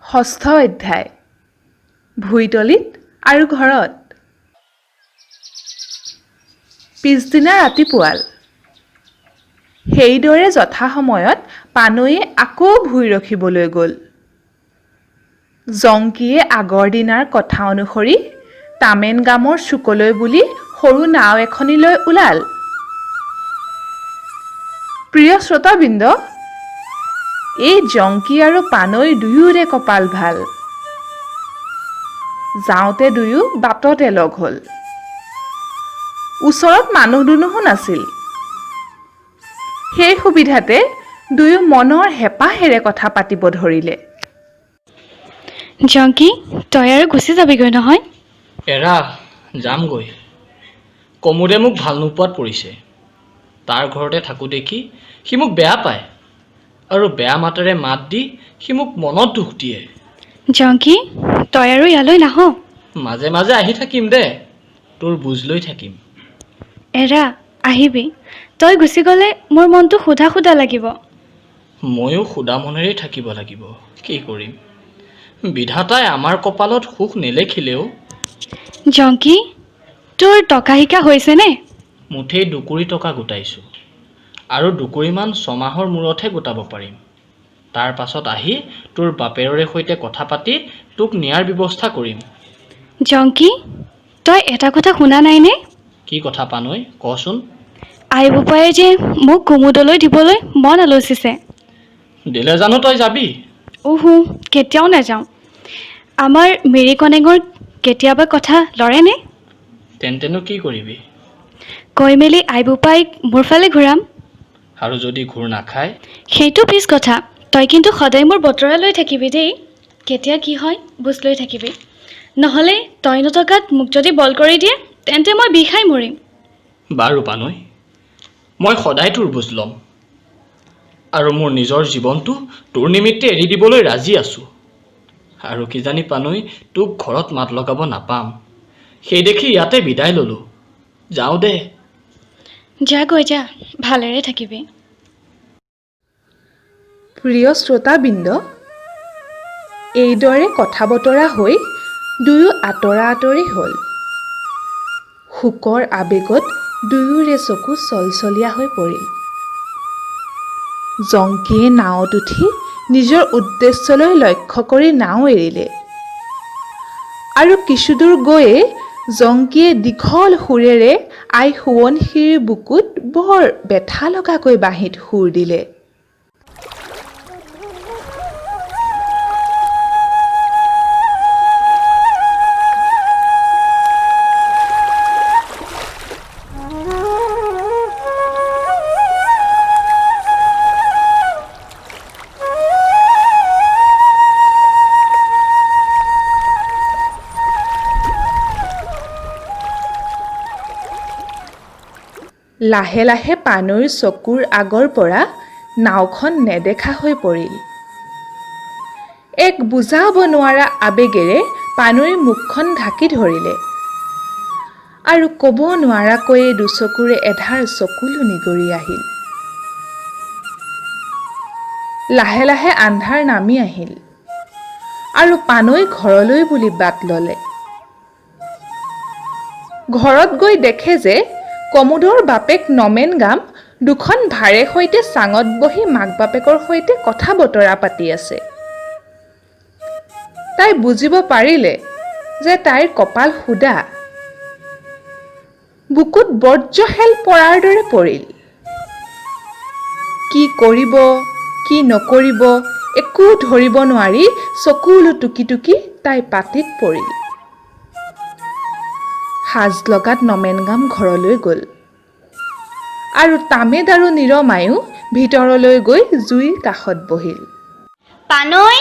ষষ্ঠ অধ্যায় ভুইতলিত আৰু ঘৰত। পিছদিনা ৰাতিপুৱাল সেইদৰে যথাসময়ত পানৈয়ে আকৌ ভুই ৰখিবলৈ গ'ল। জংকীয়ে আগৰ দিনাৰ কথা অনুসৰি তামেনগামৰ চুকলৈ বুলি সৰু নাও এখনি লৈ ওলাল। প্ৰিয় শ্ৰোতাবৃন্দ, এই জংকী আৰু পানৈ দুয়োৰে কপাল ভাল। যাওঁতে দুয়ো বাটতে লগ হ'ল। ওচৰত মানুহ দুনুহো নাছিল। সেই সুবিধাতে দুয়ো মনৰ হেঁপাহেৰে কথা পাতিব ধৰিলে। জংকী, তই আৰু গুচি যাবিগৈ নহয়? এৰা, যামগৈ। কমোদে মোক ভাল নোপোৱাত পৰিছে। তাৰ ঘৰতে থাকোঁ দেখি সি মোক বেয়া পায় আৰু বেয়া মাতেৰে মাত দি সি মোক মনত দুখ দিয়ে। জংকী, তই আৰু ইয়ালৈ নাহ? মাজে মাজে আহি থাকিম দে, তোৰ বুজ লৈ থাকিম। এৰা, আহিবি। তই গুচি গ'লে মোৰ মনটো সুধা সুধা লাগিব। ময়ো সুদা মনেৰেই থাকিব লাগিব। কি কৰিম, বিধাতাই আমাৰ কপালত সুখ নেলেখিলেও। জংকী, তোৰ টকা শিকা হৈছেনে? মুঠেই 2 কোটি টকা গোটাইছোঁ আৰু 2 কোটিমান 6 মাহৰ মূৰতহে গোটাব পাৰিম। তাৰ পাছত আহি তোৰ বাপেৰৰে সৈতে কথা পাতি তোক নিয়াৰ ব্যৱস্থা কৰিম। জংকী, তই এটা কথা শুনা নাইনে? কি কথা পানৈ, কচোন। আই বোপায়ে যে মোক কুমুদলৈ দিবলৈ মন আলোচিছে। দিলে জানো তই যাবি? কেতিয়াও নাযাওঁ। আমাৰ মিৰি কনেঙৰ কেতিয়াবা কথা লৰেনে? তেন্তেনো কি কৰিবি? কৈ মেলি আই বোপাইক মোৰ ফালে ঘূৰাম। আৰু যদি ঘূৰ নাখায়? সেইটো পিছ কথা। তই কিন্তু সদায় মোৰ বতৰা লৈ থাকিবি দেই। কেতিয়া কি হয় বুজ লৈ থাকিবি। নহ'লে তই নথকাত মোক যদি বল কৰি দিয়ে, তেন্তে মই বিষাই মৰিম। বাৰু পানৈ, মই সদায় তোৰ বুজ ল'ম আৰু মোৰ নিজৰ জীৱনটো তোৰ নিমিত্তে এৰি দিবলৈ ৰাজি আছোঁ। আৰু কিজানি পানৈ, তোক ঘৰত মাত লগাব নাপাম। সেই দেখি ইয়াতে বিদায় ল'লোঁ। যাওঁ দে। যা গৈ যা, ভালেৰে থাকিবি। প্ৰিয় শ্ৰোতাবৃন্দ, এইদৰে কথা বতৰা হৈ দুয়ো আঁতৰা আঁতৰি হ'ল। শোকৰ আৱেগত দুয়োৰে চকু চলচলীয়া হৈ পৰিল। জংকীয়ে নাৱত উঠি নিজৰ উদ্দেশ্যলৈ লক্ষ্য কৰি নাও এৰিলে। আৰু কিছুদূৰ গৈয়ে জংকীয়ে দীঘল সুৰেৰে আই সোৱণশিৰীৰ বুকুত বৰ বেথা লগাকৈ বাঁহীত সুৰ দিলে। লাহে লাহে পানৈৰ চকুৰ আগৰ পৰা নাওখন নেদেখা হৈ পৰিল। এক বুজাব নোৱাৰা আৱেগেৰে পানৈৰ মুখখন ঢাকি ধৰিলে আৰু ক'ব নোৱাৰাকৈয়ে দুচকুৰে এধাৰ চকুলো নিগৰি আহিল। লাহে লাহে আন্ধাৰ নামি আহিল আৰু পানৈ ঘৰলৈ বুলি বাট ল'লে। ঘৰত গৈ দেখে যে কমোদৰ বাপেক নমেনগাম দুখন ভাৰে সৈতে চাঙত বহি মাক বাপেকৰ সৈতে কথা বতৰা পাতি আছে। তাই বুজিব পাৰিলে যে তাইৰ কপাল সুদা। বুকুত বজ্ৰশেল পৰাৰ দৰে পৰিল। কি কৰিব কি নকৰিব একো ধৰিব নোৱাৰি চকুলো টুকি টুকি তাই পাতিত পৰিল। সাজ লগাত নমেনগাম ঘৰলৈ গ'ল আৰু তামেদ আৰু নিৰমায়ো ভিতৰলৈ গৈ জুইৰ কাষত বহিল। পানৈ,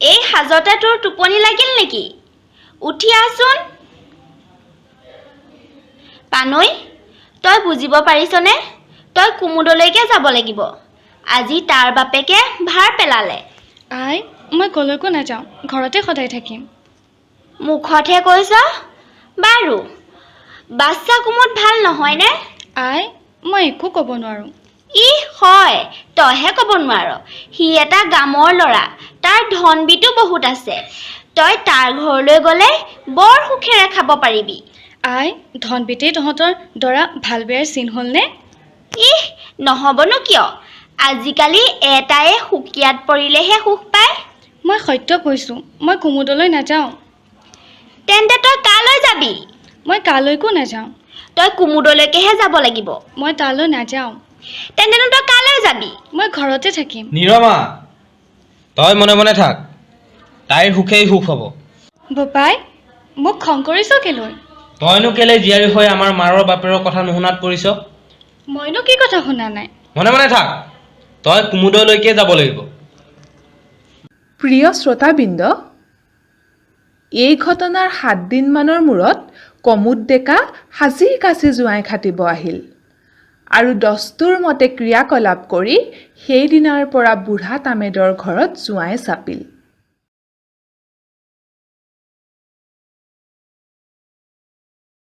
এই সাজতে তোৰ টোপনি লাগিল নেকি? উঠি আহচোন। পানৈ, তই বুজিব পাৰিছনে? তই কুমুদলৈকে যাব লাগিব। আজি তাৰ বাপেকে ভাৰ পেলালে। আই, মই কলৈকো নাযাওঁ, ঘৰতে সদায় থাকিম। মুখতহে কৈছ? বাৰু, বাচ্চা কুমুদ ভাল নহয়নে? আই, মই একো ক'ব নোৱাৰোঁ। হয়, তইহে ক'ব নোৱাৰ। সি এটা গামৰ ল'ৰা, তাৰ ধনবিটো বহুত আছে। তই তাৰ ঘৰলৈ গ'লে বৰ সুখেৰে খাব পাৰিবি। আই, ধনবিতেই তহঁতৰ দৰা ভাল বেয়াৰ চিন হ'লনে? ইহ, নহ'বনো কিয়? আজিকালি এটায়ে সুকীয়াত পৰিলেহে সুখ পায়। মই সত্য কৈছোঁ, মই কুমুদলৈ নাযাওঁ। তেন্তে তই কালৈ যাবি? মই কালৈকো নাযাওঁ। তই কুমুদলৈকেহে যাব লাগিব। মই তালৈ নাযাওঁ। তেন্তেনো তই কালৈ যাবি? মই ঘৰতে থাকিম। নিৰমা, তই মনে মনে থাক। তাইৰ সুখেই সুখ হ'ব। বোপাই, মোক খং কৰিছ কেলৈ? তইনো কেলে জীয়াৰী হৈ আমাৰ মাৰৰ বাপেৰৰ কথা নুশুনাত পৰিছ? মইনো কি কথা শুনা নাই? মনে মনে থাক। তই কুমুদলৈকে যাব লাগিব। প্ৰিয় শ্ৰোতাবৃন্দ, এই ঘটনাৰ 7 দিনমানৰ মূৰত কমুদ ডেকা সাজি কাচি জোঁৱাই খাটিব আহিল আৰু দস্তুৰ মতে ক্ৰিয়াকলাপ কৰি সেইদিনাৰ পৰা বুঢ়া তামেদৰ ঘৰত জোঁৱাই চাপিল।